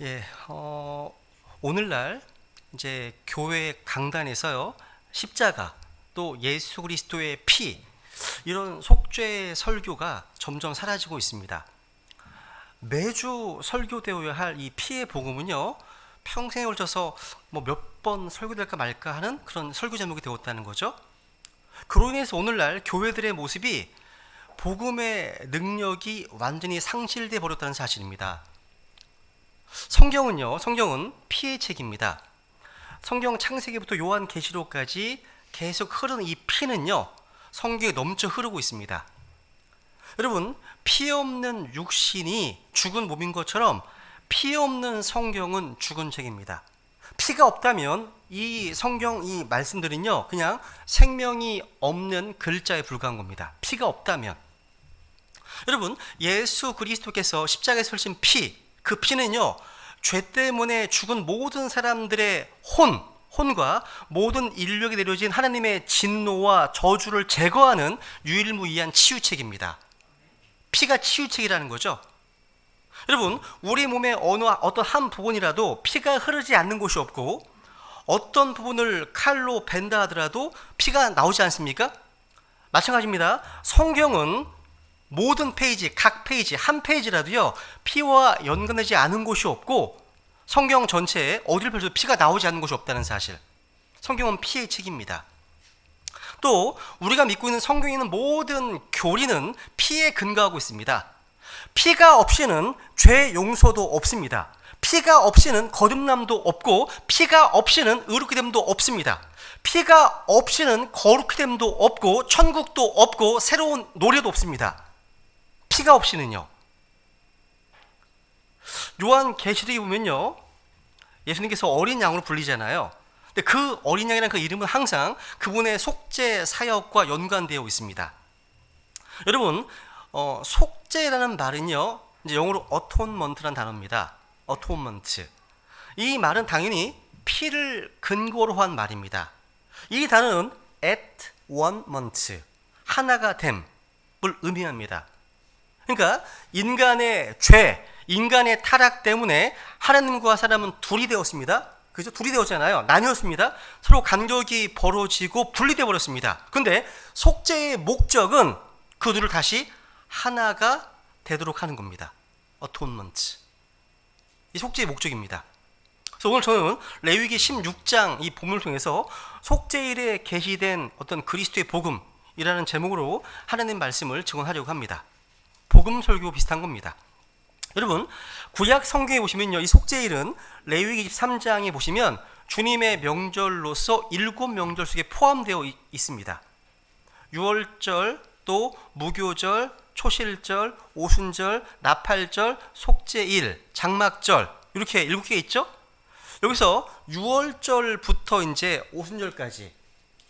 예, 오늘날 이제 교회 강단에서요, 십자가 또 예수 그리스도의 피, 이런 속죄 설교가 점점 사라지고 있습니다. 매주 설교되어야 할 이 피의 복음은요, 평생에 걸쳐서 뭐 몇 번 설교될까 말까 하는 그런 설교 제목이 되었다는 거죠. 그로 인해서 오늘날 교회들의 모습이 복음의 능력이 완전히 상실돼 버렸다는 사실입니다. 성경은 피의 책입니다. 성경 창세기부터 요한계시록까지 계속 흐르는 이 피는요, 성경에 넘쳐 흐르고 있습니다. 여러분, 피 없는 육신이 죽은 몸인 것처럼 피 없는 성경은 죽은 책입니다. 피가 없다면 이 성경 이 말씀들은요, 그냥 생명이 없는 글자에 불과한 겁니다. 피가 없다면. 여러분, 예수 그리스도께서 십자가에 설신 피, 그 피는요, 죄 때문에 죽은 모든 사람들의 혼과 모든 인류에게 내려진 하나님의 진노와 저주를 제거하는 유일무이한 치유책입니다. 피가 치유책이라는 거죠. 여러분, 우리 몸의 어떤 한 부분이라도 피가 흐르지 않는 곳이 없고, 어떤 부분을 칼로 벤다 하더라도 피가 나오지 않습니까? 마찬가지입니다. 성경은 모든 페이지, 각 페이지, 한 페이지라도요, 피와 연관되지 않은 곳이 없고, 성경 전체에 어디를 펼쳐도 피가 나오지 않는 곳이 없다는 사실. 성경은 피의 책입니다. 또 우리가 믿고 있는 성경에 있는 모든 교리는 피에 근거하고 있습니다. 피가 없이는 죄 용서도 없습니다. 피가 없이는 거듭남도 없고, 피가 없이는 의롭게 됨도 없습니다. 피가 없이는 거룩해 됨도 없고, 천국도 없고, 새로운 노래도 없습니다. 피가 없이는요. 요한계시록에 보면요, 예수님께서 어린 양으로 불리잖아요. 근데 그 어린 양이라는 그 이름은 항상 그분의 속죄 사역과 연관되어 있습니다. 여러분, 속죄라는 말은요, 이제 영어로 atonement라는 단어입니다. atonement. 이 말은 당연히 피를 근거로 한 말입니다. 이 단어는 at one ment, 하나가 됨을 의미합니다. 그러니까 인간의 죄, 인간의 타락 때문에 하나님과 사람은 둘이 되었습니다. 그죠? 둘이 되었잖아요. 나뉘었습니다. 서로 간격이 벌어지고 분리되어 버렸습니다. 근데 속죄의 목적은 그 둘을 다시 하나가 되도록 하는 겁니다. atonement. 이 속죄의 목적입니다. 그래서 오늘 저는 레위기 16장 이 본문을 통해서 속죄일에 계시된 어떤 그리스도의 복음이라는 제목으로 하나님 말씀을 증언하려고 합니다. 복음 설교 비슷한 겁니다. 여러분, 구약 성경에 보시면요, 이 속죄일은 레위기 23장에 보시면 주님의 명절로서 7명절 속에 포함되어 있습니다. 유월절, 또 무교절, 초실절, 오순절, 나팔절, 속죄일, 장막절, 이렇게 7개 있죠? 여기서 유월절부터 이제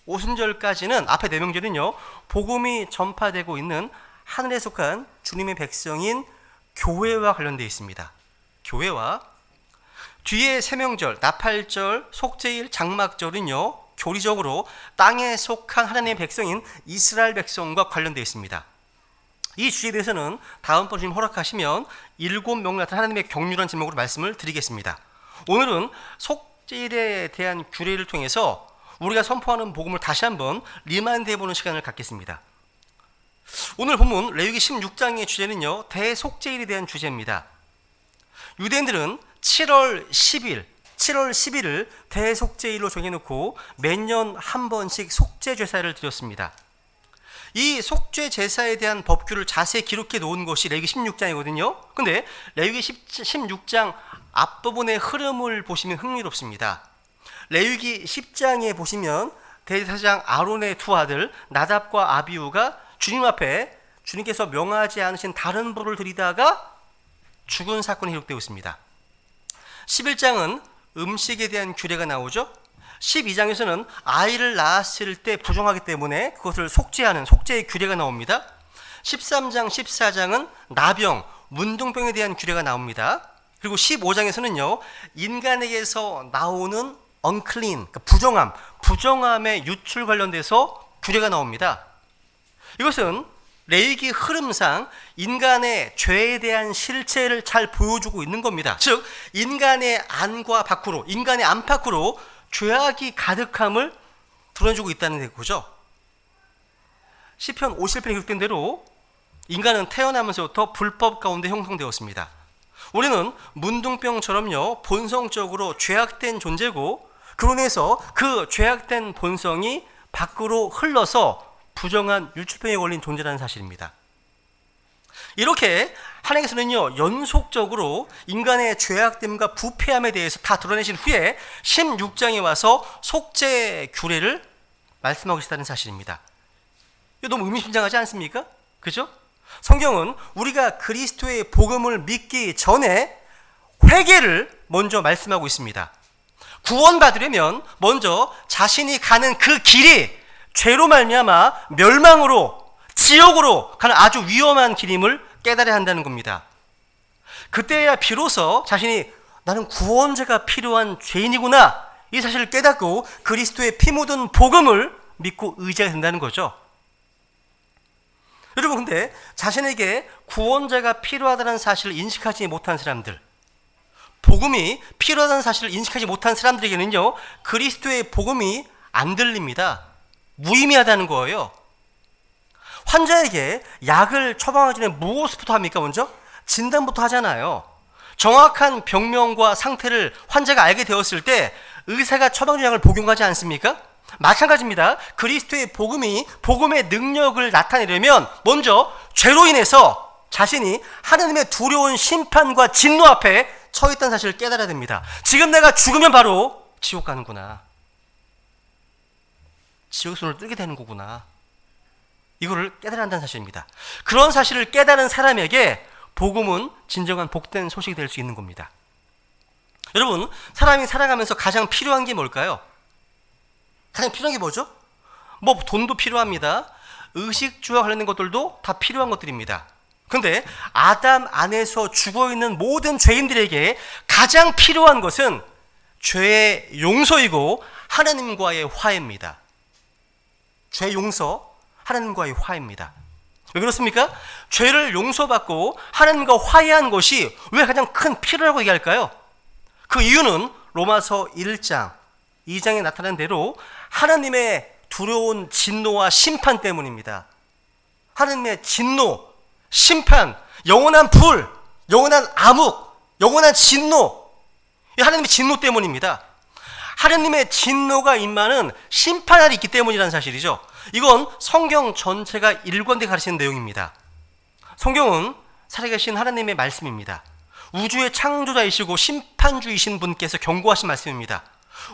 오순절까지는 앞에 4명절은요, 복음이 전파되고 있는 하늘에 속한 주님의 백성인 교회와 관련되어 있습니다. 교회와. 뒤에 3명절, 나팔절, 속죄일, 장막절은요, 교리적으로 땅에 속한 하나님의 백성인 이스라엘 백성과 관련되어 있습니다. 이 주제에 대해서는 다음번 주님 허락하시면 7명 같은 하나님의 경륜한 제목으로 말씀을 드리겠습니다. 오늘은 속죄일에 대한 규례를 통해서 우리가 선포하는 복음을 다시 한번 리마인드해 보는 시간을 갖겠습니다. 오늘 본문 레위기 16장의 주제는요, 대속죄일에 대한 주제입니다. 유대인들은 7월 10일을 대속죄일로 정해놓고 매년 한 번씩 속죄 제사를 드렸습니다. 이 속죄 제사에 대한 법규를 자세히 기록해 놓은 것이 레위기 16장이거든요. 근데 레위기 16장 앞부분의 흐름을 보시면 흥미롭습니다. 레위기 10장에 보시면 대제사장 아론의 두 아들 나답과 아비후가 주님 앞에 주님께서 명하지 않으신 다른 불을 드리다가 죽은 사건이 기록되어 있습니다. 11장은 음식에 대한 규례가 나오죠. 12장에서는 아이를 낳았을 때 부정하기 때문에 그것을 속죄하는 속죄의 규례가 나옵니다. 13장, 14장은 나병, 문둥병에 대한 규례가 나옵니다. 그리고 15장에서는요, 인간에게서 나오는 unclean, 부정함의 유출 관련돼서 규례가 나옵니다. 이것은 레위기 흐름상 인간의 죄에 대한 실체를 잘 보여주고 있는 겁니다. 즉 인간의 안과 밖으로, 인간의 안팎으로 죄악이 가득함을 드러내주고 있다는 거죠. 시편 51편에 기록된 대로 인간은 태어나면서부터 불법 가운데 형성되었습니다. 우리는 문둥병처럼요, 본성적으로 죄악된 존재고, 그로 인해서 그 죄악된 본성이 밖으로 흘러서 부정한 유출병에 걸린 존재라는 사실입니다. 이렇게 하나님께서는요, 연속적으로 인간의 죄악됨과 부패함에 대해서 다 드러내신 후에 16장에 와서 속죄 규례를 말씀하고 계시다는 사실입니다. 이거 너무 의미심장하지 않습니까? 그죠? 성경은 우리가 그리스도의 복음을 믿기 전에 회개를 먼저 말씀하고 있습니다. 구원받으려면 먼저 자신이 가는 그 길이 죄로 말미암아 멸망으로, 지옥으로 가는 아주 위험한 길임을 깨달아야 한다는 겁니다. 그때야 비로소 자신이 나는 구원자가 필요한 죄인이구나, 이 사실을 깨닫고 그리스도의 피 묻은 복음을 믿고 의지하게 된다는 거죠. 여러분, 근데 자신에게 구원자가 필요하다는 사실을 인식하지 못한 사람들, 복음이 필요하다는 사실을 인식하지 못한 사람들에게는요, 그리스도의 복음이 안 들립니다. 무의미하다는 거예요. 환자에게 약을 처방하기 전에 무엇부터 합니까? 먼저 진단부터 하잖아요. 정확한 병명과 상태를 환자가 알게 되었을 때 의사가 처방준 약을 복용하지 않습니까? 마찬가지입니다. 그리스도의 복음이, 복음의 능력을 나타내려면 먼저 죄로 인해서 자신이 하나님의 두려운 심판과 진노 앞에 처해 있다는 사실을 깨달아야 됩니다. 지금 내가 죽으면 바로 지옥 가는구나, 지옥의 손을 뜨게 되는 거구나, 이거를 깨달아야 한다는 사실입니다. 그런 사실을 깨달은 사람에게 복음은 진정한 복된 소식이 될 수 있는 겁니다. 여러분, 사람이 살아가면서 가장 필요한 게 뭘까요? 가장 필요한 게 뭐죠? 뭐 돈도 필요합니다. 의식주와 관련된 것들도 다 필요한 것들입니다. 그런데 아담 안에서 죽어있는 모든 죄인들에게 가장 필요한 것은 죄의 용서이고 하나님과의 화해입니다. 죄 용서, 하나님과의 화해입니다. 왜 그렇습니까? 죄를 용서받고 하나님과 화해한 것이 왜 가장 큰 필요라고 얘기할까요? 그 이유는 로마서 1장, 2장에 나타난 대로 하나님의 두려운 진노와 심판 때문입니다. 하나님의 진노, 심판, 영원한 불, 영원한 암흑, 영원한 진노, 이 하나님의 진노 때문입니다. 하나님의 진노가 임하는 심판날이 있기 때문이라는 사실이죠. 이건 성경 전체가 일관되게 가르치는 내용입니다. 성경은 살아계신 하나님의 말씀입니다. 우주의 창조자이시고 심판주이신 분께서 경고하신 말씀입니다.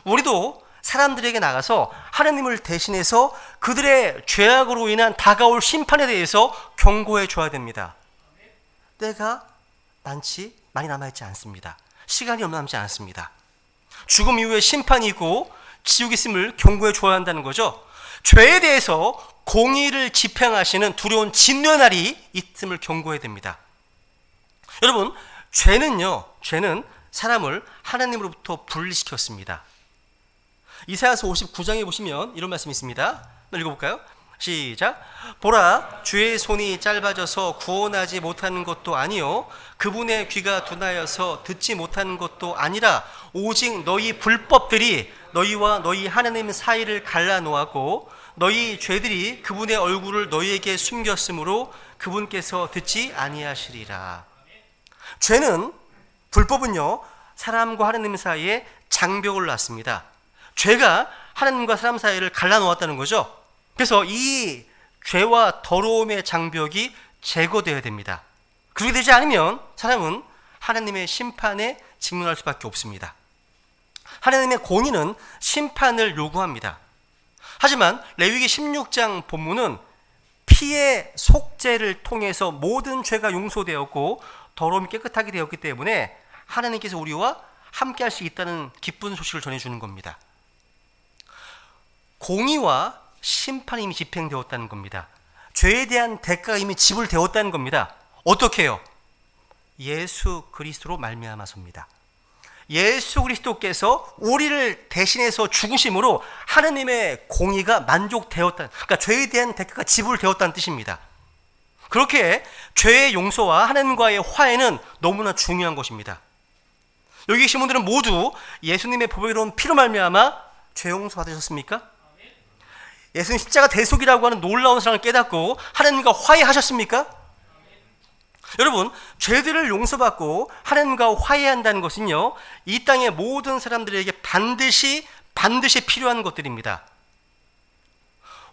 우리도 사람들에게 나가서 하나님을 대신해서 그들의 죄악으로 인한 다가올 심판에 대해서 경고해 줘야 됩니다. 때가 많이 남아있지 않습니다. 시간이 얼마 남지 않습니다. 죽음 이후에 심판이 있고 지옥이 있음을 경고해 줘야 한다는 거죠. 죄에 대해서 공의를 집행하시는 두려운 진노의 날이 있음을 경고해야 됩니다. 여러분, 죄는 사람을 하나님으로부터 분리시켰습니다. 이사야서 59장에 보시면 이런 말씀이 있습니다. 읽어볼까요? 시작. 보라, 주의 손이 짧아져서 구원하지 못하는 것도 아니요 그분의 귀가 둔하여서 듣지 못하는 것도 아니라 오직 너희 불법들이 너희와 너희 하나님 사이를 갈라놓았고 너희 죄들이 그분의 얼굴을 너희에게 숨겼으므로 그분께서 듣지 아니하시리라. 죄는, 불법은요, 사람과 하나님 사이에 장벽을 놨습니다. 죄가 하나님과 사람 사이를 갈라놓았다는 거죠. 그래서 이 죄와 더러움의 장벽이 제거되어야 됩니다. 그렇게 되지 않으면 사람은 하나님의 심판에 직면할 수밖에 없습니다. 하나님의 공의는 심판을 요구합니다. 하지만 레위기 16장 본문은 피의 속죄를 통해서 모든 죄가 용서되었고 더러움이 깨끗하게 되었기 때문에 하나님께서 우리와 함께 할 수 있다는 기쁜 소식을 전해주는 겁니다. 공의와 심판이 이미 집행되었다는 겁니다. 죄에 대한 대가가 이미 지불되었다는 겁니다. 어떻게 해요? 예수 그리스도로 말미암아서입니다. 예수 그리스도께서 우리를 대신해서 죽으심으로 하나님의 공의가 만족되었다. 그러니까 죄에 대한 대가가 지불되었다는 뜻입니다. 그렇게 죄의 용서와 하나님과의 화해는 너무나 중요한 것입니다. 여기 계신 분들은 모두 예수님의 보배로운 피로 말미암아 죄 용서 받으셨습니까? 예수님 십자가 대속이라고 하는 놀라운 사랑을 깨닫고 하나님과 화해하셨습니까? 여러분, 죄들을 용서받고 하나님과 화해한다는 것은요, 이 땅의 모든 사람들에게 반드시 필요한 것들입니다.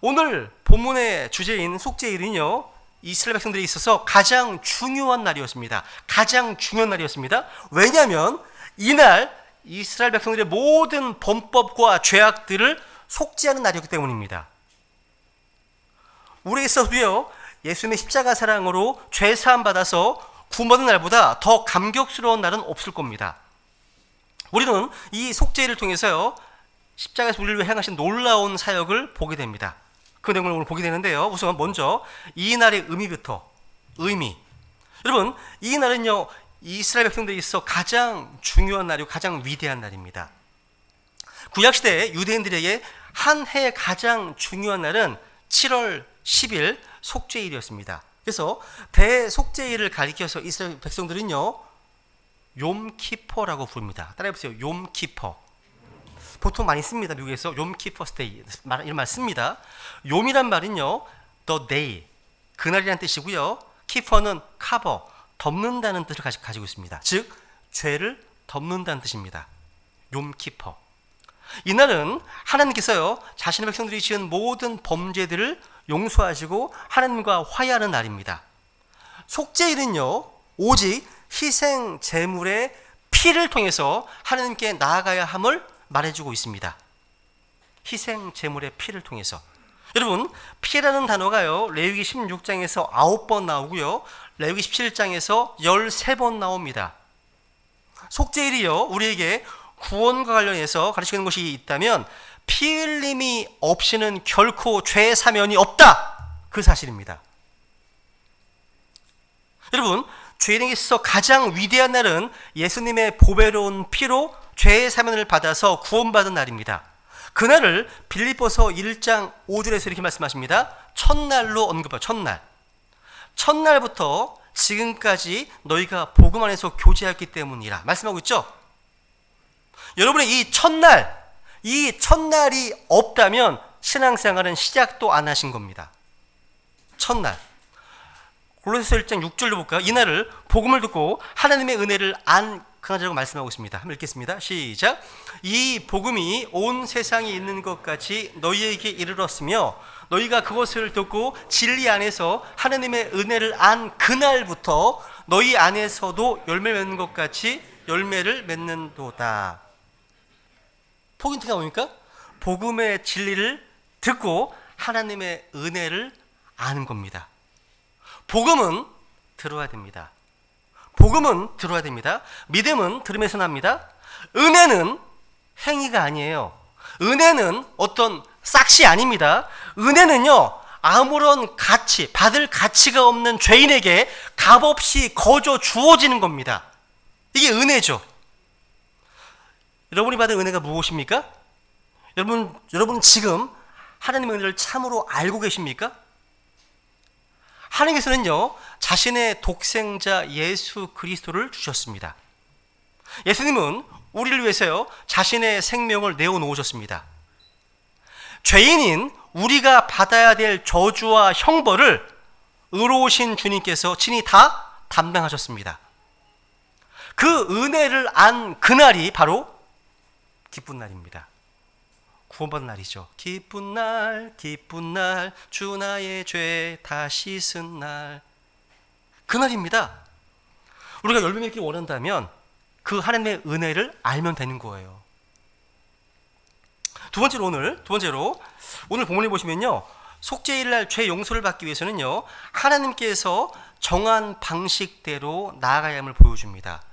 오늘 본문의 주제인 속죄일은요, 이스라엘 백성들에 있어서 가장 중요한 날이었습니다. 가장 중요한 날이었습니다. 왜냐하면 이날 이스라엘 백성들의 모든 범법과 죄악들을 속죄하는 날이었기 때문입니다. 우리에 있어도요, 예수님의 십자가 사랑으로 죄 사함 받아서 구원받는 날보다 더 감격스러운 날은 없을 겁니다. 우리는 이 속죄일을 통해서요, 십자가에서 우리를 위해 행하신 놀라운 사역을 보게 됩니다. 그 내용을 오늘 보게 되는데요, 우선 먼저 이 날의 의미. 여러분, 이 날은요, 이스라엘 백성들이 있어 가장 중요한 날이고 가장 위대한 날입니다. 구약시대 유대인들에게 한 해의 가장 중요한 날은 7월 10일 속죄일이었습니다. 그래서 대속죄일을 가리켜서 이스라엘 백성들은요, 욤키퍼라고 부릅니다. 따라해보세요. 욤키퍼. 보통 많이 씁니다. 미국에서 욤키퍼스데이 이런 말 씁니다. 욤이란 말은요, the day, 그날이라는 뜻이고요. 키퍼는 cover, 덮는다는 뜻을 가지고 있습니다. 즉 죄를 덮는다는 뜻입니다. 욤키퍼. 이날은 하나님께서요, 자신의 백성들이 지은 모든 범죄들을 용서하시고 하나님과 화해하는 날입니다. 속죄일은요, 오직 희생 제물의 피를 통해서 하나님께 나아가야 함을 말해주고 있습니다. 희생 제물의 피를 통해서. 여러분, 피라는 단어가요, 레위기 16장에서 9번 나오고요, 레위기 17장에서 13번 나옵니다. 속죄일이요, 우리에게 구원과 관련해서 가르치는 것이 있다면 피 흘림이 없이는 결코 죄 사면이 없다, 그 사실입니다. 여러분, 죄인에게 있어서 가장 위대한 날은 예수님의 보배로운 피로 죄의 사면을 받아서 구원받은 날입니다. 그날을 빌립보서 1장 5절에서 이렇게 말씀하십니다. 첫날로 언급해요. 첫날부터 지금까지 너희가 복음 안에서 교제하였기 때문이라 말씀하고 있죠. 여러분의 이 첫날이 없다면 신앙생활은 시작도 안 하신 겁니다. 첫날. 골로새서 1장 6절로 볼까요? 이날을 복음을 듣고 하나님의 은혜를 안 그날이라고 말씀하고 있습니다. 한번 읽겠습니다. 시작. 이 복음이 온 세상에 있는 것 같이 너희에게 이르렀으며 너희가 그것을 듣고 진리 안에서 하나님의 은혜를 안 그날부터 너희 안에서도 열매 맺는 것 같이 열매를 맺는도다. 포인트가 뭡니까? 복음의 진리를 듣고 하나님의 은혜를 아는 겁니다. 복음은 들어야 됩니다. 믿음은 들음에서 납니다. 은혜는 행위가 아니에요. 은혜는 어떤 싹시 아닙니다. 은혜는요, 아무런 받을 가치가 없는 죄인에게 값없이 거저 주어지는 겁니다. 이게 은혜죠. 여러분이 받은 은혜가 무엇입니까? 여러분 지금 하나님의 은혜를 참으로 알고 계십니까? 하나님께서는요, 자신의 독생자 예수 그리스도를 주셨습니다. 예수님은 우리를 위해서요, 자신의 생명을 내어놓으셨습니다. 죄인인 우리가 받아야 될 저주와 형벌을 의로우신 주님께서 친히 다 담당하셨습니다. 그 은혜를 안 그날이 바로 기쁜 날입니다. 구원받은 날이죠. 기쁜 날 주 나의 죄 다 씻은 날, 그날입니다. 우리가 열매 맺기 원한다면 그 하나님의 은혜를 알면 되는 거예요. 두 번째로 오늘 본문을 보시면요, 속죄일날 죄 용서를 받기 위해서는요, 하나님께서 정한 방식대로 나아가야 함을 보여줍니다.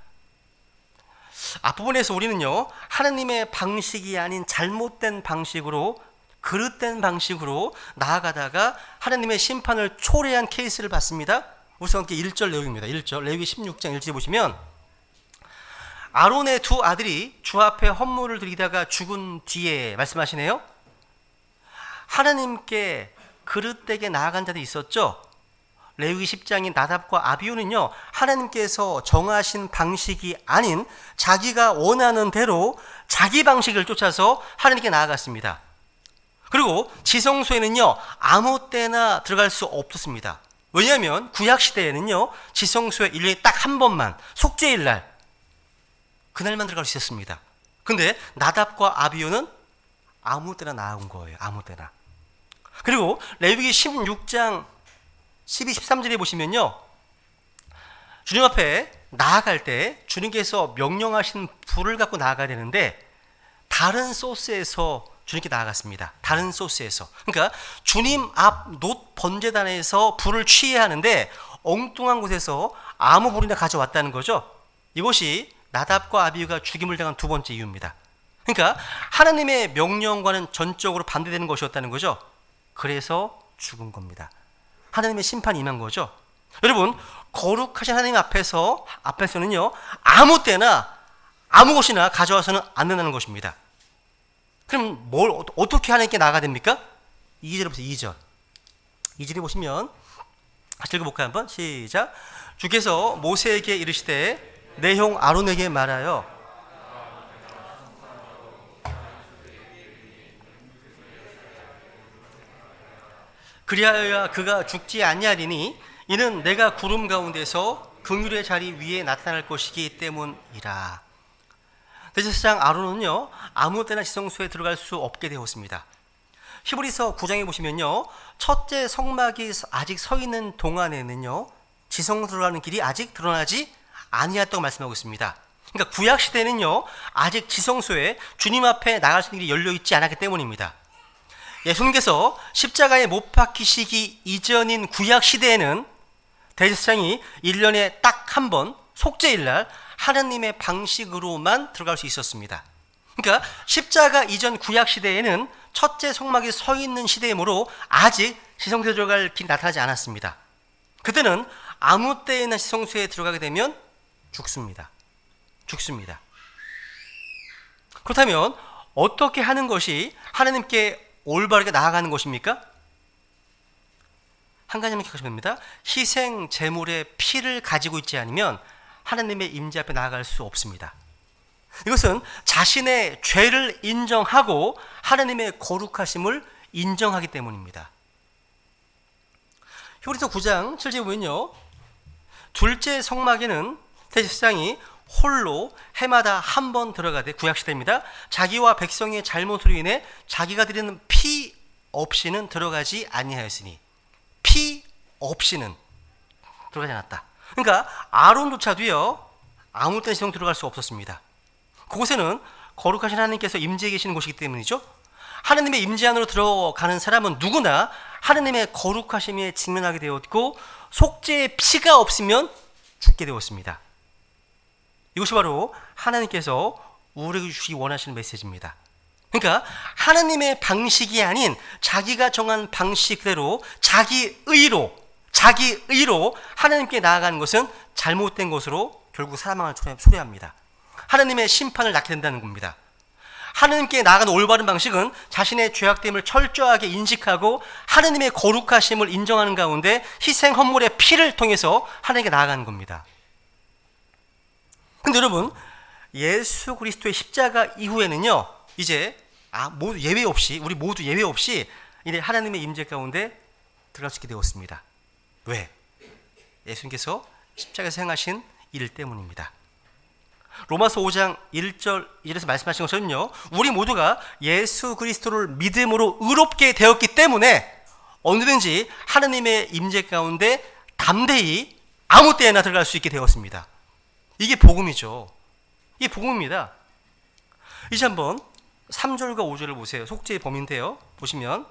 앞부분에서 우리는요, 하나님의 방식이 아닌 잘못된 방식으로, 그릇된 방식으로 나아가다가 하나님의 심판을 초래한 케이스를 봤습니다. 우선 1절 내용입니다. 1절, 레위기 16장 1절에 보시면 아론의 두 아들이 주 앞에 헌물을 드리다가 죽은 뒤에 말씀하시네요. 하나님께 그릇되게 나아간 자들이 있었죠. 레위기 10장인 나답과 아비후는요, 하나님께서 정하신 방식이 아닌 자기가 원하는 대로 자기 방식을 쫓아서 하나님께 나아갔습니다. 그리고 지성소에는요, 아무 때나 들어갈 수 없었습니다. 왜냐하면 구약시대에는요, 지성소에 1년에 딱 한 번만, 속죄일 날, 그날만 들어갈 수 있었습니다. 근데 나답과 아비후는 아무 때나 나아온 거예요. 아무 때나. 그리고 레위기 16장 12, 13절에 보시면요, 주님 앞에 나아갈 때 주님께서 명령하신 불을 갖고 나아가야 되는데 다른 소스에서 주님께 나아갔습니다. 다른 소스에서. 그러니까 주님 앞 놋 번제단에서 불을 취해야 하는데 엉뚱한 곳에서 아무 불이나 가져왔다는 거죠. 이것이 나답과 아비후가 죽임을 당한 두 번째 이유입니다. 그러니까 하나님의 명령과는 전적으로 반대되는 것이었다는 거죠. 그래서 죽은 겁니다. 하나님의 심판이 임한 거죠. 여러분, 거룩하신 하나님 앞에서는요, 아무 때나 아무 것이나 가져와서는 안 된다는 것입니다. 그럼 어떻게 하나님께 나아가야 됩니까? 2절에 보세요. 2절. 2절에 보시면 같이 읽어볼까요? 한번 시작. 주께서 모세에게 이르시되 내 형 아론에게 말하여 그리하여야 그가 죽지 아니하리니 이는 내가 구름 가운데서 긍휼의 자리 위에 나타날 것이기 때문이라. 대제사장 아론은요, 아무 때나 지성소에 들어갈 수 없게 되었습니다. 히브리서 9장에 보시면요, 첫째 성막이 아직 서 있는 동안에는요, 지성소 들어가는 길이 아직 드러나지 아니었다고 말씀하고 있습니다. 그러니까 구약 시대는요, 아직 지성소에 주님 앞에 나갈 수 있는 길이 열려 있지 않았기 때문입니다. 예수님께서 십자가에 못 박히시기 이전인 구약 시대에는 대제사장이 1년에 딱 한 번 속죄일날 하나님의 방식으로만 들어갈 수 있었습니다. 그러니까 십자가 이전 구약 시대에는 첫째 성막이 서 있는 시대이므로 아직 지성소에 들어갈 길이 나타나지 않았습니다. 그때는 아무 때나 지성소에 들어가게 되면 죽습니다. 그렇다면 어떻게 하는 것이 하나님께 올바르게 나아가는 것입니까? 한 가지만 기억하시면 됩니다. 희생 제물의 피를 가지고 있지 않으면 하나님의 임재 앞에 나아갈 수 없습니다. 이것은 자신의 죄를 인정하고 하나님의 거룩하심을 인정하기 때문입니다. 히브리서 9장 7절에 보면요, 둘째 성막에는 대제사장이 홀로 해마다 한 번 들어가되, 구약시대입니다, 자기와 백성의 잘못으로 인해 자기가 드리는 피 없이는 들어가지 아니하였으니, 피 없이는 들어가지 않았다. 그러니까 아론조차도요, 아무 때나 지성 들어갈 수 없었습니다. 그곳에는 거룩하신 하나님께서 임재해 계시는 곳이기 때문이죠. 하나님의 임재 안으로 들어가는 사람은 누구나 하나님의 거룩하심에 직면하게 되었고, 속죄의 피가 없으면 죽게 되었습니다. 이것이 바로 하나님께서 우리에게 주시기 원하시는 메시지입니다. 그러니까 하나님의 방식이 아닌 자기가 정한 방식대로 자기 의로 하나님께 나아가는 것은 잘못된 것으로 결국 사망을 초래합니다. 하나님의 심판을 낳게 된다는 겁니다. 하나님께 나아가는 올바른 방식은 자신의 죄악됨을 철저하게 인식하고 하나님의 거룩하심을 인정하는 가운데 희생 헌물의 피를 통해서 하나님께 나아가는 겁니다. 근데 여러분, 예수 그리스도의 십자가 이후에는요, 이제 모두 예외 없이, 우리 모두 예외 없이 이제 하나님의 임재 가운데 들어갈 수 있게 되었습니다. 왜? 예수님께서 십자가에서 행하신 일 때문입니다. 로마서 5장 1절 2절에서 말씀하신 것처럼요, 우리 모두가 예수 그리스도를 믿음으로 의롭게 되었기 때문에 언제든지 하나님의 임재 가운데 담대히 아무 때나 들어갈 수 있게 되었습니다. 이게 복음이죠. 이게 복음입니다. 이제 한번 3절과 5절을 보세요. 속죄의 범위인데요, 보시면,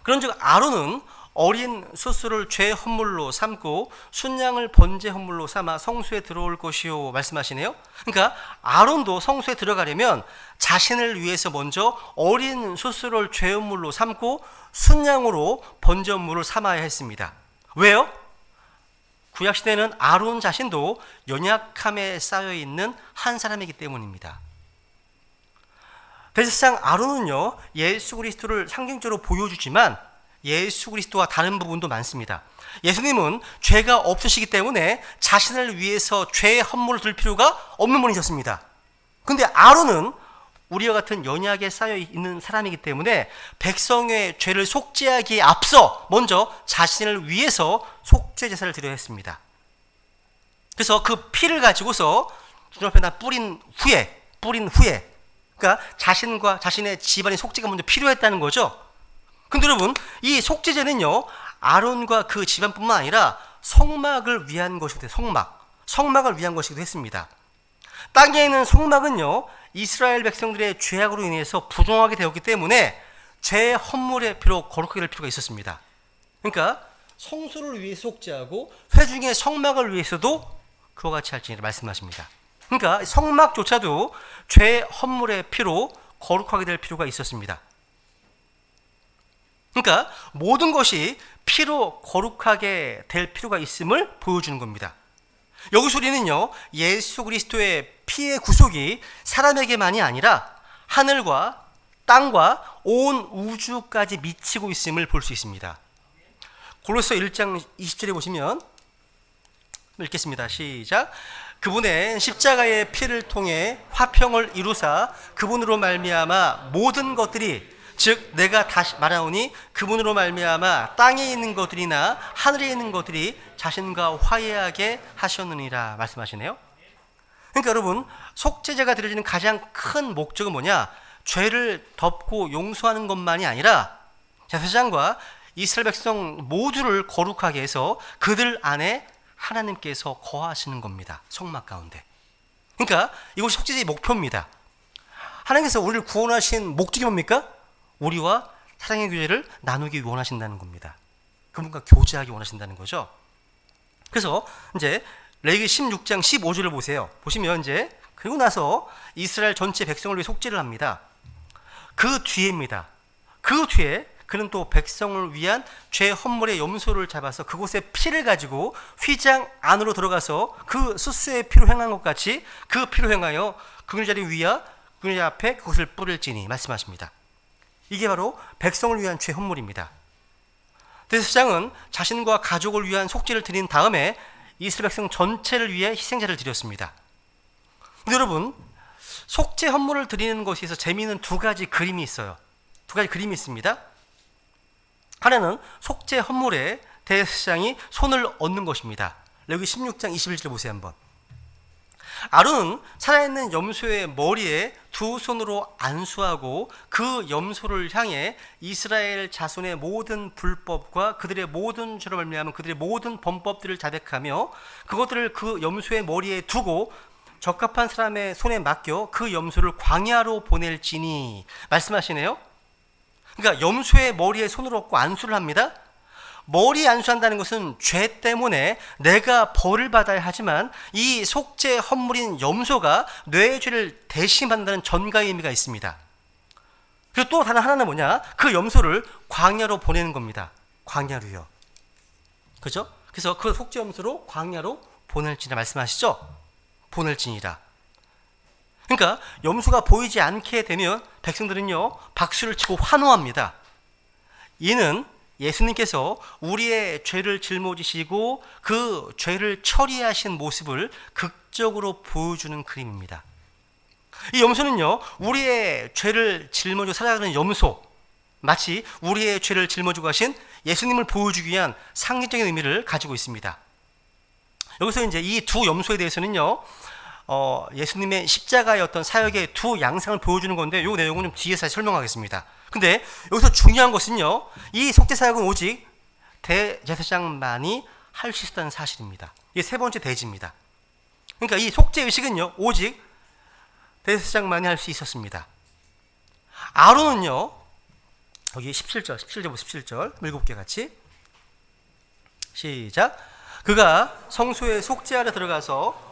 그런즉 아론은 어린 수수를 죄 헌물로 삼고 순양을 번제 헌물로 삼아 성소에 들어올 것이요 말씀하시네요. 그러니까 아론도 성소에 들어가려면 자신을 위해서 먼저 어린 수수를 죄 헌물로 삼고 순양으로 번제 헌물을 삼아야 했습니다. 왜요? 구약시대는 아론 자신도 연약함에 쌓여있는 한 사람이기 때문입니다. 대제사장 아론은요, 예수 그리스도를 상징적으로 보여주지만 예수 그리스도와 다른 부분도 많습니다. 예수님은 죄가 없으시기 때문에 자신을 위해서 죄의 헌물을 들 필요가 없는 분이셨습니다. 근데 아론은 우리와 같은 연약에 쌓여 있는 사람이기 때문에 백성의 죄를 속죄하기에 앞서 먼저 자신을 위해서 속죄 제사를 드려야 했습니다. 그래서 그 피를 가지고서 주님 앞에다 뿌린 후에 그러니까 자신과 자신의 집안의 속죄가 먼저 필요했다는 거죠. 근데 여러분, 이 속죄제는요, 아론과 그 집안뿐만 아니라 성막을 위한 것이기도 해요. 성막을 위한 것이기도 했습니다. 땅에 있는 성막은요, 이스라엘 백성들의 죄악으로 인해서 부정하게 되었기 때문에 죄의 헌물의 피로 거룩하게 될 필요가 있었습니다. 그러니까 성소를 위해 속죄하고 회중의 성막을 위해서도 그와 같이 할지니라 말씀하십니다. 그러니까 성막조차도 죄의 헌물의 피로 거룩하게 될 필요가 있었습니다. 그러니까 모든 것이 피로 거룩하게 될 필요가 있음을 보여주는 겁니다. 여기서 우리는요, 예수 그리스도의 피의 구속이 사람에게만이 아니라 하늘과 땅과 온 우주까지 미치고 있음을 볼 수 있습니다. 골로새 1장 20절에 보시면 읽겠습니다. 시작. 그분의 십자가의 피를 통해 화평을 이루사 그분으로 말미암아 모든 것들이, 즉 내가 다시 말하오니 그분으로 말미암아 땅에 있는 것들이나 하늘에 있는 것들이 자신과 화해하게 하셨느니라 말씀하시네요. 그러니까 여러분, 속죄제가 드려지는 가장 큰 목적은 뭐냐? 죄를 덮고 용서하는 것만이 아니라 제사장과 이스라엘 백성 모두를 거룩하게 해서 그들 안에 하나님께서 거하시는 겁니다. 성막 가운데. 그러니까 이것이 속죄제의 목표입니다. 하나님께서 우리를 구원하신 목적이 뭡니까? 우리와 사랑의 교제를 나누기 원하신다는 겁니다. 그분과 교제하기 원하신다는 거죠. 그래서 이제 레위기 16장 15절을 보세요. 보시면 이제 그리고 나서 이스라엘 전체 백성을 위해 속죄를 합니다. 그 뒤에입니다. 그 뒤에 그는 또 백성을 위한 죄 헌물의 염소를 잡아서 그곳에 피를 가지고 휘장 안으로 들어가서 그 수수의 피로 행한 것 같이 그 피로 행하여 그의 자리 위와 그의 앞에 그것을 뿌릴지니 말씀하십니다. 이게 바로 백성을 위한 죄 헌물입니다. 대제사장은 자신과 가족을 위한 속죄를 드린 다음에 이스라엘 백성 전체를 위해 희생자를 드렸습니다. 근데 여러분, 속죄 헌물을 드리는 것에 있어서 재미있는 두 가지 그림이 있어요. 두 가지 그림이 있습니다. 하나는 속죄 헌물에 대제사장이 손을 얹는 것입니다. 레위기 16장 21절 보세요 한번. 아론은 살아있는 염소의 머리에 두 손으로 안수하고 그 염소를 향해 이스라엘 자손의 모든 불법과 그들의 모든 죄로 말미암은 그들의 모든 범법들을 자백하며 그것들을 그 염소의 머리에 두고 적합한 사람의 손에 맡겨 그 염소를 광야로 보낼지니 말씀하시네요. 그러니까 염소의 머리에 손을 얹고 안수를 합니다. 머리에 안수한다는 것은 죄 때문에 내가 벌을 받아야 하지만 이 속죄 헌물인 염소가 뇌의 죄를 대신 받는다는 전가의 의미가 있습니다. 그리고 또 다른 하나는 뭐냐? 그 염소를 광야로 보내는 겁니다. 광야로요. 그죠? 그래서 그 속죄 염소로 광야로 보낼지니라 말씀하시죠? 보낼지니라. 그러니까 염소가 보이지 않게 되면 백성들은요 박수를 치고 환호합니다. 이는 예수님께서 우리의 죄를 짊어지시고 그 죄를 처리하신 모습을 극적으로 보여주는 그림입니다. 이 염소는요 우리의 죄를 짊어지고 살아가는 염소, 마치 우리의 죄를 짊어지고 가신 예수님을 보여주기 위한 상징적인 의미를 가지고 있습니다. 여기서 이제 이 두 염소에 대해서는요 예수님의 십자가의 어떤 사역의 두 양상을 보여주는 건데 이 내용은 좀 뒤에서 설명하겠습니다. 근데 여기서 중요한 것은요, 이 속죄 사역은 오직 대제사장만이 할 수 있었다는 사실입니다. 이게 세 번째 대지입니다. 그러니까 이 속죄 의식은요, 오직 대제사장만이 할 수 있었습니다. 아론은요, 여기 17절 읽어볼게요 같이. 시작. 그가 성소에 속죄하러 들어가서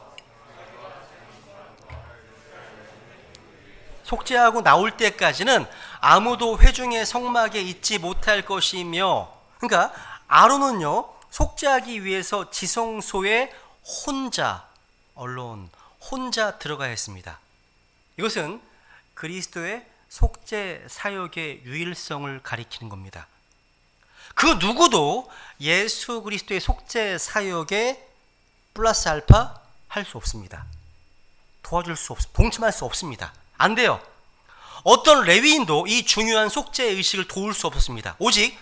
속죄하고 나올 때까지는 아무도 회중의 성막에 있지 못할 것이며, 그러니까 아론은요 속죄하기 위해서 지성소에 혼자 들어가야 했습니다. 이것은 그리스도의 속죄 사역의 유일성을 가리키는 겁니다. 그 누구도 예수 그리스도의 속죄 사역에 플러스 알파 할 수 없습니다. 도와줄 수 동참할 수 없습니다. 안 돼요. 어떤 레위인도 이 중요한 속죄 의식을 도울 수 없었습니다. 오직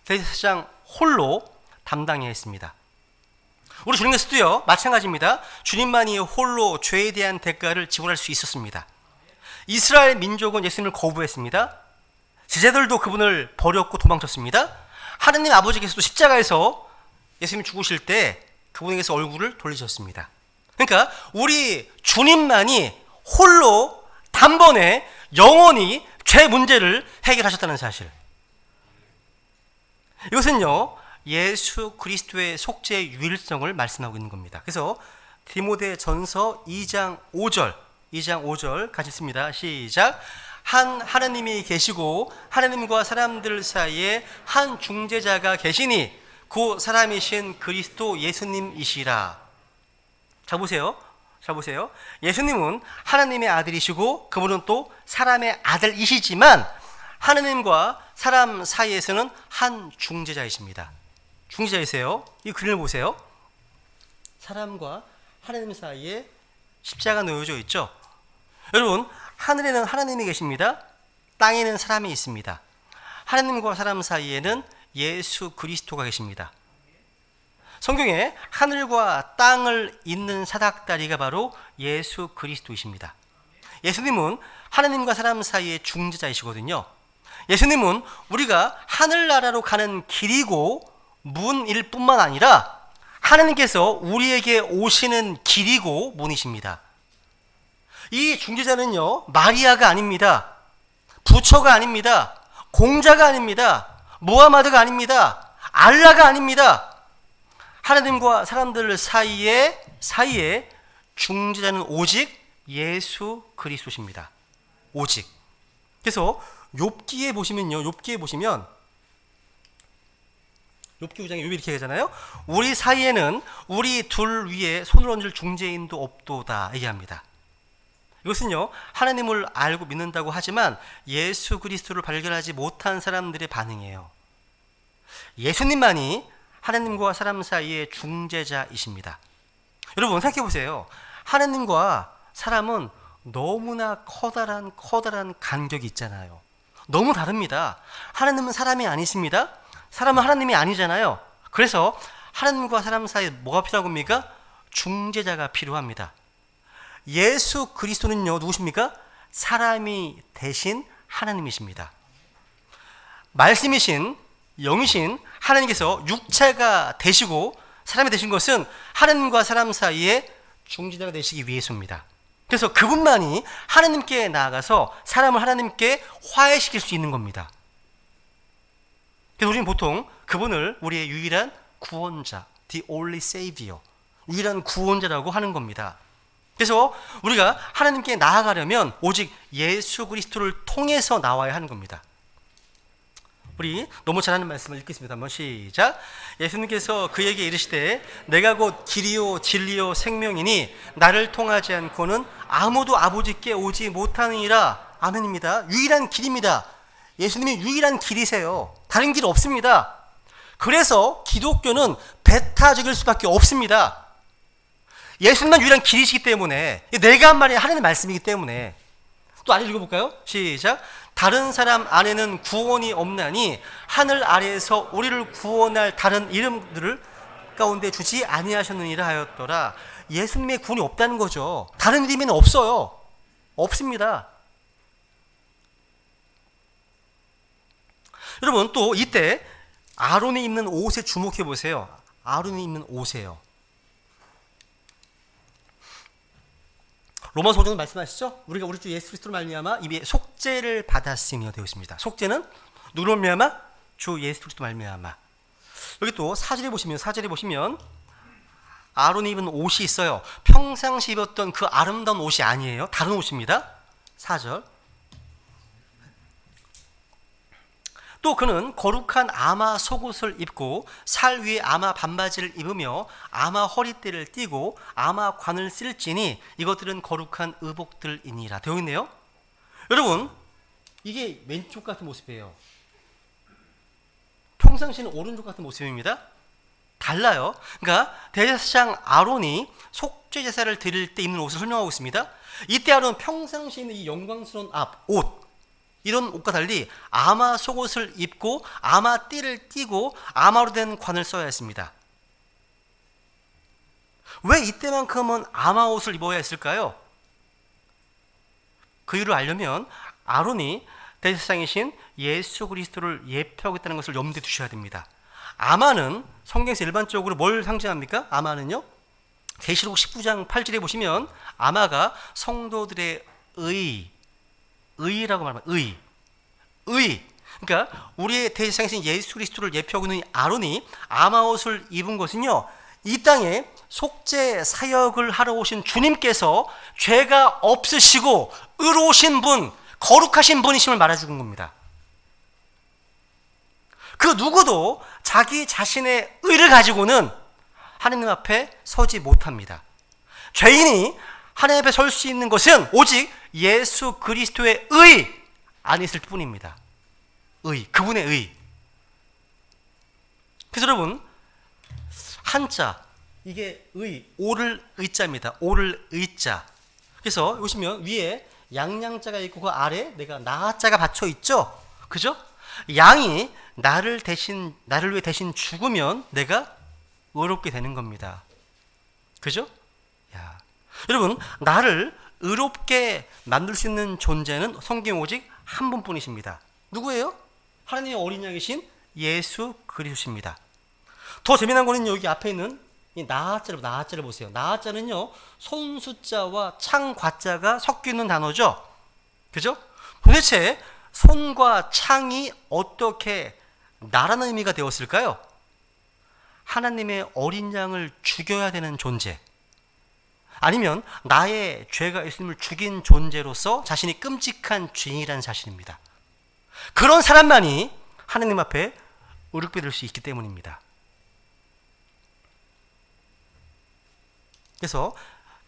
대제사장 홀로 담당해야 했습니다. 우리 주님께서도요, 마찬가지입니다. 주님만이 홀로 죄에 대한 대가를 지불할 수 있었습니다. 이스라엘 민족은 예수님을 거부했습니다. 제자들도 그분을 버렸고 도망쳤습니다. 하느님 아버지께서도 십자가에서 예수님이 죽으실 때 그분에게서 얼굴을 돌리셨습니다. 그러니까 우리 주님만이 홀로 단번에 영원히 죄 문제를 해결하셨다는 사실. 이것은요, 예수 그리스도의 속죄의 유일성을 말씀하고 있는 겁니다. 그래서 디모데전서 2장 5절 같이 읽습니다. 시작. 한 하나님이 계시고 하나님과 사람들 사이에 한 중재자가 계시니 그 사람이신 그리스도 예수님이시라. 자 보세요. 예수님은 하나님의 아들이시고 그분은 또 사람의 아들이시지만 하나님과 사람 사이에서는 한 중재자이십니다. 중재자이세요. 이 그림을 보세요. 사람과 하나님 사이에 십자가 놓여져 있죠. 여러분, 하늘에는 하나님이 계십니다. 땅에는 사람이 있습니다. 하나님과 사람 사이에는 예수 그리스도가 계십니다. 성경에 하늘과 땅을 잇는 사닥다리가 바로 예수 그리스도이십니다. 예수님은 하나님과 사람 사이의 중재자이시거든요. 예수님은 우리가 하늘나라로 가는 길이고 문일 뿐만 아니라 하나님께서 우리에게 오시는 길이고 문이십니다. 이 중재자는요, 마리아가 아닙니다. 부처가 아닙니다. 공자가 아닙니다. 무하마드가 아닙니다. 알라가 아닙니다. 하나님과 사람들 사이에 중재자는 오직 예수 그리스도십니다. 오직. 그래서 욥기에 보시면 욥기 9장에 욥이 이렇게 하잖아요. 우리 사이에는 우리 둘 위에 손을 얹을 중재인도 없도다 얘기합니다. 이것은요, 하나님을 알고 믿는다고 하지만 예수 그리스도를 발견하지 못한 사람들의 반응이에요. 예수님만이 하나님과 사람 사이의 중재자이십니다. 여러분 생각해 보세요. 하나님과 사람은 너무나 커다란 간격이 있잖아요. 너무 다릅니다. 하나님은 사람이 아니십니다. 사람은 하나님이 아니잖아요. 그래서 하나님과 사람 사이에 뭐가 필요한 겁니까? 중재자가 필요합니다. 예수 그리스도는요, 누구십니까? 사람이 되신 하나님이십니다. 말씀이신 영이신 하나님께서 육체가 되시고 사람이 되신 것은 하나님과 사람 사이에 중재자가 되시기 위해서입니다. 그래서 그분만이 하나님께 나아가서 사람을 하나님께 화해시킬 수 있는 겁니다. 그래서 우리는 보통 그분을 우리의 유일한 구원자, the only savior, 유일한 구원자라고 하는 겁니다. 그래서 우리가 하나님께 나아가려면 오직 예수 그리스도를 통해서 나와야 하는 겁니다. 우리 너무 잘하는 말씀을 읽겠습니다. 한번 시작. 예수님께서 그에게 이르시되 내가 곧 길이요 진리요 생명이니 나를 통하지 않고는 아무도 아버지께 오지 못하느니라. 아멘입니다. 유일한 길입니다. 예수님이 유일한 길이세요. 다른 길 없습니다. 그래서 기독교는 배타적일 수밖에 없습니다. 예수님만 유일한 길이시기 때문에, 내가 한 말이 하나님의 말씀이기 때문에. 또 아래 읽어볼까요? 시작. 다른 사람 안에는 구원이 없나니 하늘 아래에서 우리를 구원할 다른 이름들을 가운데 주지 아니하셨느니라 하였더라. 예수님의 구원이 없다는 거죠. 다른 이름에는 없어요. 없습니다. 여러분, 또 이때 아론이 입는 옷에 주목해 보세요. 아론이 입는 옷이에요. 로마서 5장은 말씀하시죠? 우리가 우리 주 예수 그리스도로 말미암아 이미 속죄를 받았으며 되어 있습니다. 속죄는 누구로 말미암아? 주 예수 그리스도 말미암아. 여기 또 4절에 보시면 아론이 입은 옷이 있어요. 평상시 입었던 그 아름다운 옷이 아니에요. 다른 옷입니다. 4절. 또 그는 거룩한 아마 속옷을 입고 살 위에 아마 반바지를 입으며 아마 허리띠를 띠고 아마 관을 쓸지니 이것들은 거룩한 의복들이니라 되어 있네요. 여러분, 이게 왼쪽 같은 모습이에요. 평상시는 오른쪽 같은 모습입니다. 달라요. 그러니까 대제사장 아론이 속죄 제사를 드릴 때 입는 옷을 설명하고 있습니다. 이때 아론은 평상시에 있는 이 영광스러운 옷, 이런 옷과 달리 아마 속옷을 입고 아마 띠를 띠고 아마로 된 관을 써야 했습니다. 왜 이때만큼은 아마 옷을 입어야 했을까요? 그 이유를 알려면 아론이 대제사장이신 예수 그리스도를 예표하고 있다는 것을 염두에 두셔야 됩니다. 아마는 성경에서 일반적으로 뭘 상징합니까? 아마는요, 계시록 19장 8절에 보시면 아마가 성도들의 의라고 말합니다. 의. 그러니까 우리의 대제사장이신 예수 그리스도를 예표하고 있는 아론이 아마 옷을 입은 것은요, 이 땅에 속죄 사역을 하러 오신 주님께서 죄가 없으시고 의로우신 분, 거룩하신 분이심을 말해주는 겁니다. 그 누구도 자기 자신의 의를 가지고는 하나님 앞에 서지 못합니다. 죄인이 하나님 앞에 설 수 있는 것은 오직 예수 그리스도의 의 안에 있을 뿐입니다. 그분의 의. 그래서 여러분, 한자, 이게 오를 의자입니다. 오를 의자. 그래서 보시면 위에 양양자가 있고 그 아래 내가 나자가 받쳐 있죠. 그죠? 양이 나를 위해 대신 죽으면 내가 의롭게 되는 겁니다. 그죠? 여러분, 나를 의롭게 만들 수 있는 존재는 성경 오직 한 분뿐이십니다. 누구예요? 하나님의 어린 양이신 예수 그리스도십니다. 더 재미난 거는 여기 앞에 있는 이 나자를 보세요. 나자는요, 손수자와 창과자가 섞여 있는 단어죠. 그죠? 도대체 손과 창이 어떻게 나라는 의미가 되었을까요? 하나님의 어린 양을 죽여야 되는 존재, 아니면 나의 죄가 예수님을 죽인 존재로서 자신이 끔찍한 죄인이라는 사실입니다. 그런 사람만이 하나님 앞에 의롭게 될 수 있기 때문입니다. 그래서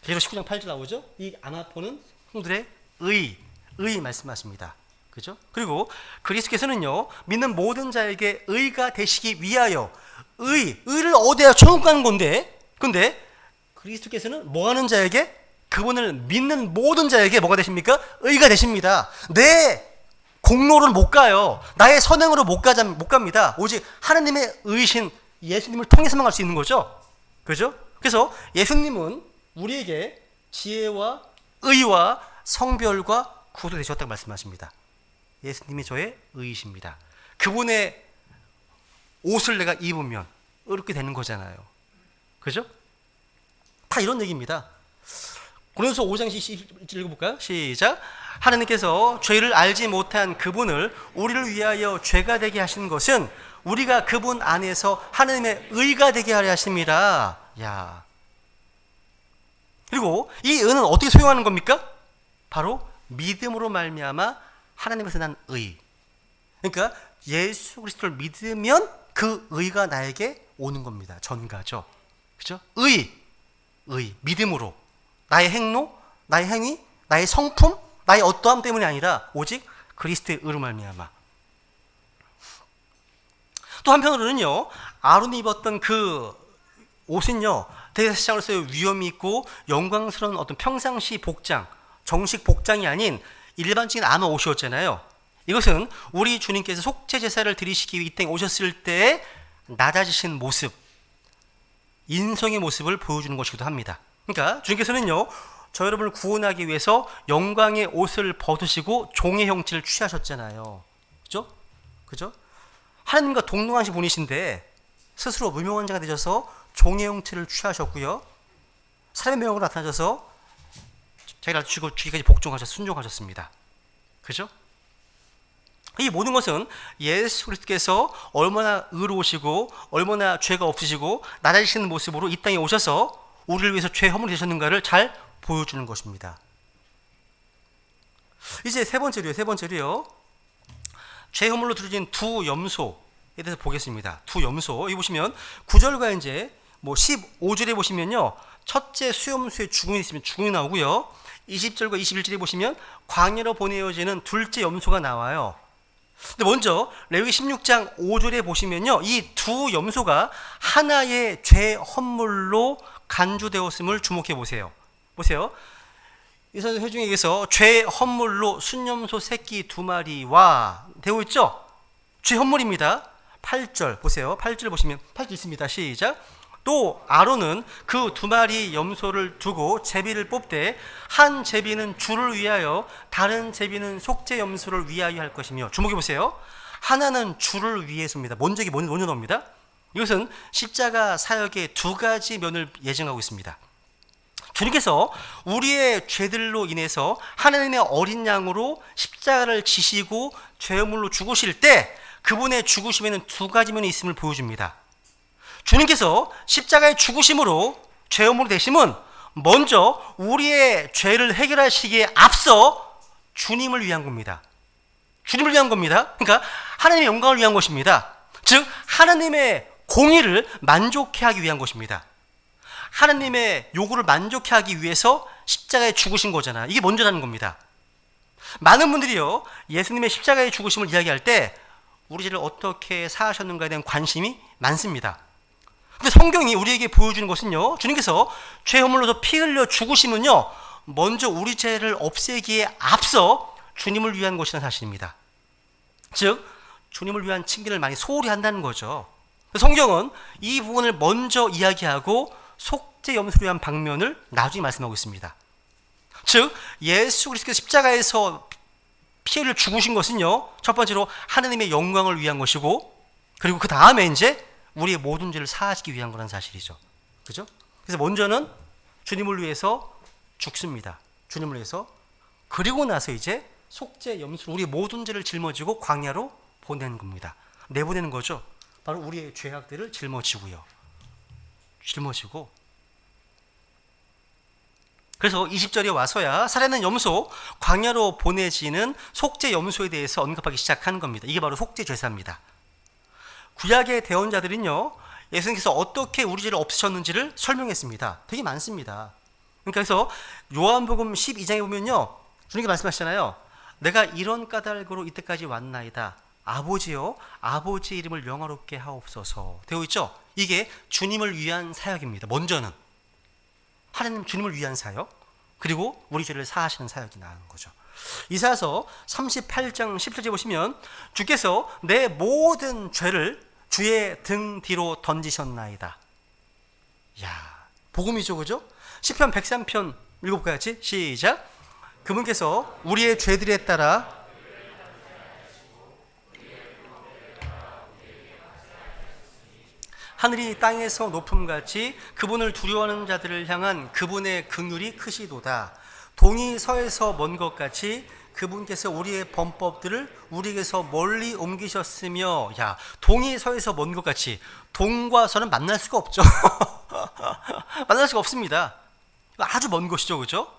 계시록 19장 8절 나오죠? 이 아마포는 성도들의 의 말씀하십니다. 그죠? 그리고 그리스도께서는요, 믿는 모든 자에게 의가 되시기 위하여 의를 어디에 쳐놓는 건데, 근데 그리스도께서는 뭐 하는 자에게? 그분을 믿는 모든 자에게 뭐가 되십니까? 의가 되십니다. 내 공로를 못 가요. 나의 선행으로 못 갑니다. 오직 하나님의 의신 예수님을 통해서만 갈 수 있는 거죠. 그죠? 그래서 예수님은 우리에게 지혜와 의와 성별과 구원도 되셨다고 말씀하십니다. 예수님이 저의 의이십니다. 그분의 옷을 내가 입으면 의롭게 되는 거잖아요. 그죠? 다 이런 얘기입니다. 고린도서 5장 11절 읽어볼까요? 시작. 하나님께서 죄를 알지 못한 그분을 우리를 위하여 죄가 되게 하신 것은 우리가 그분 안에서 하나님의 의가 되게 하려 하십니다. 그리고 이 의는 어떻게 소용하는 겁니까? 바로 믿음으로 말미암아 하나님께서 난 의. 그러니까 예수 그리스도를 믿으면 그 의가 나에게 오는 겁니다. 전가죠. 그죠? 믿음으로. 나의 행로, 나의 행위, 나의 성품, 나의 어떠함 때문이 아니라 오직 그리스도의 의로 말미암아. 또 한편으로는요, 아론이 입었던 그 옷은요, 대제사장으로서의 위엄이 있고 영광스러운 어떤 평상시 복장, 정식 복장이 아닌 일반적인 아마 옷이었잖아요. 이것은 우리 주님께서 속죄 제사를 드리시기 위해 이 땅에 오셨을 때 낮아지신 모습, 인성의 모습을 보여주는 것이기도 합니다. 그러니까 주님께서는요, 저 여러분을 구원하기 위해서 영광의 옷을 벗으시고 종의 형체를 취하셨잖아요. 그죠? 하나님과 동등하신 분이신데 스스로 무명한 자가 되셔서 종의 형체를 취하셨고요, 사람의 명으로 나타나셔서 자기를 죽이기까지 순종하셨습니다. 그죠? 이 모든 것은 예수 그리스도께서 얼마나 의로우시고 얼마나 죄가 없으시고 낮아지시는 모습으로 이 땅에 오셔서 우리를 위해서 죄 허물이 되셨는가를 잘 보여주는 것입니다. 이제 세 번째로요. 죄 허물로 드려진 두 염소에 대해서 보겠습니다. 두 염소. 여기 보시면 9절과 이제 15절에 보시면요, 첫째 수염소의 죽음이 있으면 죽음이 나오고요, 20절과 21절에 보시면 광야로 보내어지는 둘째 염소가 나와요. 근데 먼저 레위기 16장 5절에 보시면요, 이 두 염소가 하나의 죄 헌물로 간주되었음을 주목해 보세요. 보세요. 이스라엘 회중에게서 죄 헌물로 순염소 새끼 2마리와 되어 있죠. 죄 헌물입니다. 8절 보세요. 8절 보시면 8절 있습니다. 시작. 또 아론은 그 2마리 염소를 두고 제비를 뽑되 한 제비는 주를 위하여 다른 제비는 속죄 염소를 위하여 할 것이며, 주목해 보세요. 하나는 주를 위해서입니다. 먼저 이게 먼저 나옵니다. 이것은 십자가 사역의 두 가지 면을 예정하고 있습니다. 주님께서 우리의 죄들로 인해서 하나님의 어린 양으로 십자가를 지시고 죄물로 죽으실 때 그분의 죽으심에는 두 가지 면이 있음을 보여줍니다. 주님께서 십자가의 죽으심으로 죄물로 되심은 먼저 우리의 죄를 해결하시기에 앞서 주님을 위한 겁니다. 주님을 위한 겁니다. 그러니까 하나님의 영광을 위한 것입니다. 즉 하나님의 공의를 만족해 하기 위한 것입니다. 하나님의 요구를 만족해 하기 위해서 십자가에 죽으신 거잖아. 이게 먼저라는 겁니다. 많은 분들이요, 예수님의 십자가의 죽으심을 이야기할 때 우리 죄를 어떻게 사하셨는가에 대한 관심이 많습니다. 근데 성경이 우리에게 보여주는 것은요, 주님께서 죄 허물로서 피 흘려 죽으심은요, 먼저 우리 죄를 없애기에 앞서 주님을 위한 것이라는 사실입니다. 즉 주님을 위한 칭기를 많이 소홀히 한다는 거죠. 성경은 이 부분을 먼저 이야기하고 속죄 염소를 위한 방면을 나중에 말씀하고 있습니다. 즉 예수 그리스도의 십자가에서 피 흘려 죽으신 것은요, 첫 번째로 하나님의 영광을 위한 것이고, 그리고 그 다음에 이제 우리의 모든 죄를 사하시기 위한 거라는 사실이죠. 그죠? 그래서 먼저는 주님을 위해서 죽습니다. 주님을 위해서. 그리고 나서 이제 속죄 염소, 우리의 모든 죄를 짊어지고 광야로 보내는 겁니다. 내보내는 거죠. 바로 우리의 죄악들을 짊어지고요. 짊어지고. 그래서 20절에 와서야 살아있는 염소, 광야로 보내지는 속죄 염소에 대해서 언급하기 시작하는 겁니다. 이게 바로 속죄 제사입니다. 구약의 대언자들은요, 예수님께서 어떻게 우리 죄를 없애셨는지를 설명했습니다. 되게 많습니다. 그러니까 그래서 요한복음 12장에 보면요, 주님께 말씀하시잖아요. 내가 이런 까닭으로 이때까지 왔나이다. 아버지요, 아버지 이름을 영화롭게 하옵소서 되어 있죠. 이게 주님을 위한 사역입니다. 먼저는 하나님 주님을 위한 사역, 그리고 우리 죄를 사하시는 사역이 나오는 거죠. 이사야서 38장 17절에 보시면 주께서 내 모든 죄를 주의 등 뒤로 던지셨나이다. 야, 복음이죠, 그죠? 시편 103편 읽어볼까요? 시작. 그분께서 우리의 죄들에 따라 하늘이 땅에서 높음같이 그분을 두려워하는 자들을 향한 그분의 긍휼이 크시도다. 동이 서에서 먼 것 같이 그분께서 우리의 범법들을 우리에게서 멀리 옮기셨으며, 야, 동이 서에서 먼 것 같이, 동과 서는 만날 수가 없죠. 만날 수가 없습니다. 아주 먼 곳이죠, 그죠?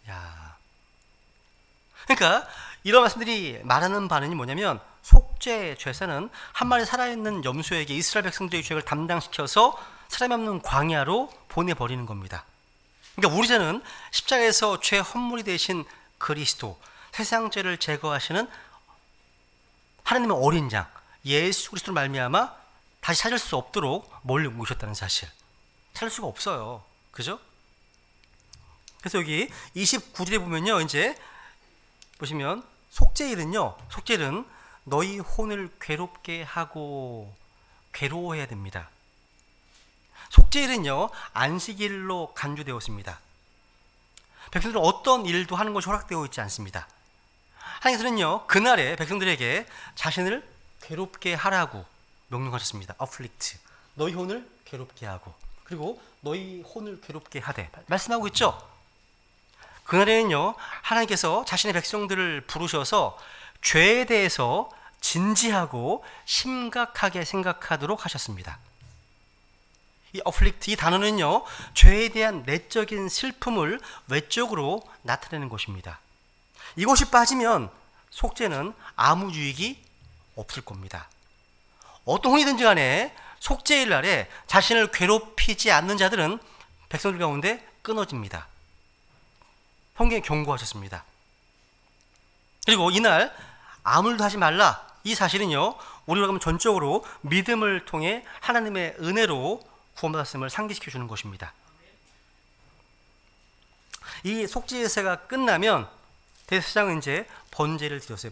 야, 그러니까 이런 말씀들이 말하는 바는 뭐냐면, 속죄 제사는 한 마리 살아있는 염소에게 이스라엘 백성들의 죄를 담당시켜서 사람이 없는 광야로 보내버리는 겁니다. 그러니까 우리 죄는 십자가에서 죄 헌물이 되신 그리스도, 세상 죄를 제거하시는 하나님의 어린 양 예수 그리스도를 말미암아 다시 찾을 수 없도록 멀리 모셨다는 사실. 찾을 수가 없어요. 그죠? 그래서 여기 29절에 보면요, 이제 보시면 속죄일은요, 속죄일은 너희 혼을 괴롭게 하고 괴로워해야 됩니다. 속죄일은요, 안식일로 간주되었습니다. 백성들은 어떤 일도 하는 것이 허락되어 있지 않습니다. 하나님께서는요, 그날에 백성들에게 자신을 괴롭게 하라고 명령하셨습니다. afflict, 너희 혼을 괴롭게 하고, 그리고 너희 혼을 괴롭게 하되 말씀하고 있죠. 그날에는요, 하나님께서 자신의 백성들을 부르셔서 죄에 대해서 진지하고 심각하게 생각하도록 하셨습니다. 이 afflict, 이 단어는요, 죄에 대한 내적인 슬픔을 외적으로 나타내는 것입니다. 이것이 빠지면 속죄는 아무 유익이 없을 겁니다. 어떤 혼이든지 간에 속죄일 날에 자신을 괴롭히지 않는 자들은 백성들 가운데 끊어집니다. 성경에 경고하셨습니다. 그리고 이날 아무 일도 하지 말라, 이 사실은요, 우리가 그럼 전적으로 믿음을 통해 하나님의 은혜로 구원받았음을 상기시켜 주는 것입니다. 이 속죄제사가 끝나면 대제사장은 이제 번제를 드렸어요.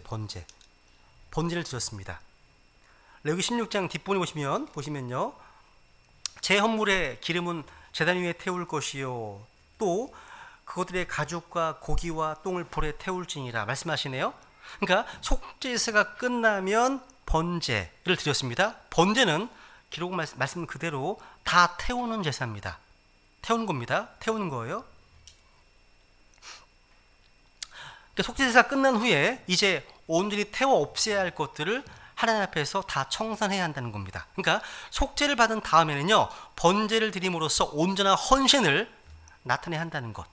번제를 드렸습니다. 레위기 16장 뒷부분에 보시면요, 제 헌물의 기름은 제단 위에 태울 것이요, 또 그것들의 가죽과 고기와 똥을 불에 태울지니라 말씀하시네요. 그러니까 속죄제사가 끝나면 번제를 드렸습니다. 번제는 기록 말씀 그대로 다 태우는 제사입니다. 태우는 겁니다. 태우는 거예요. 그러니까 속죄제사가 끝난 후에 이제 온전히 태워 없애야 할 것들을 하나님 앞에서 다 청산해야 한다는 겁니다. 그러니까 속죄를 받은 다음에는요, 번제를 드림으로써 온전한 헌신을 나타내야 한다는 것.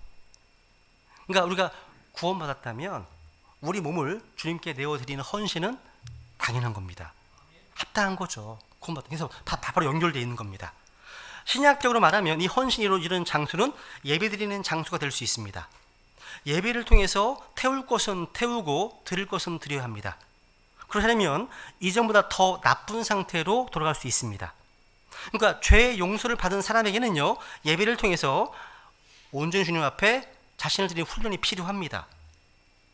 그러니까 우리가 구원받았다면 우리 몸을 주님께 내어드리는 헌신은 당연한 겁니다. 합당한 거죠. 구원받았다. 그래서 다 바로 연결되어 있는 겁니다. 신약적으로 말하면 이 헌신이 이루어지는 장소는 예배드리는 장소가 될 수 있습니다. 예배를 통해서 태울 것은 태우고 드릴 것은 드려야 합니다. 그러려면 이전보다 더 나쁜 상태로 돌아갈 수 있습니다. 그러니까 죄의 용서를 받은 사람에게는요, 예배를 통해서 온전히 주님 앞에 자신을 드리는 훈련이 필요합니다.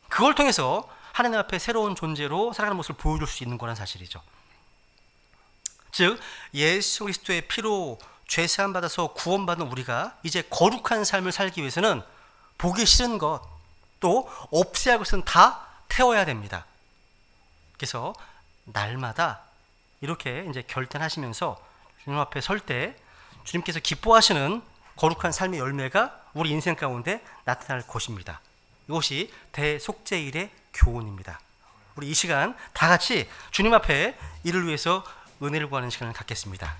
그걸 통해서 하나님 앞에 새로운 존재로 살아가는 모습을 보여줄 수 있는 거란 사실이죠. 즉 예수 그리스도의 피로 죄 사함 받아서 구원받은 우리가 이제 거룩한 삶을 살기 위해서는 보기 싫은 것, 또 없애야 할 것은 다 태워야 됩니다. 그래서 날마다 이렇게 이제 결단하시면서 주님 앞에 설 때 주님께서 기뻐하시는 거룩한 삶의 열매가 우리 인생 가운데 나타날 것입니다. 이것이 대속죄일의 교훈입니다. 우리 이 시간 다 같이 주님 앞에 이를 위해서 은혜를 구하는 시간을 갖겠습니다.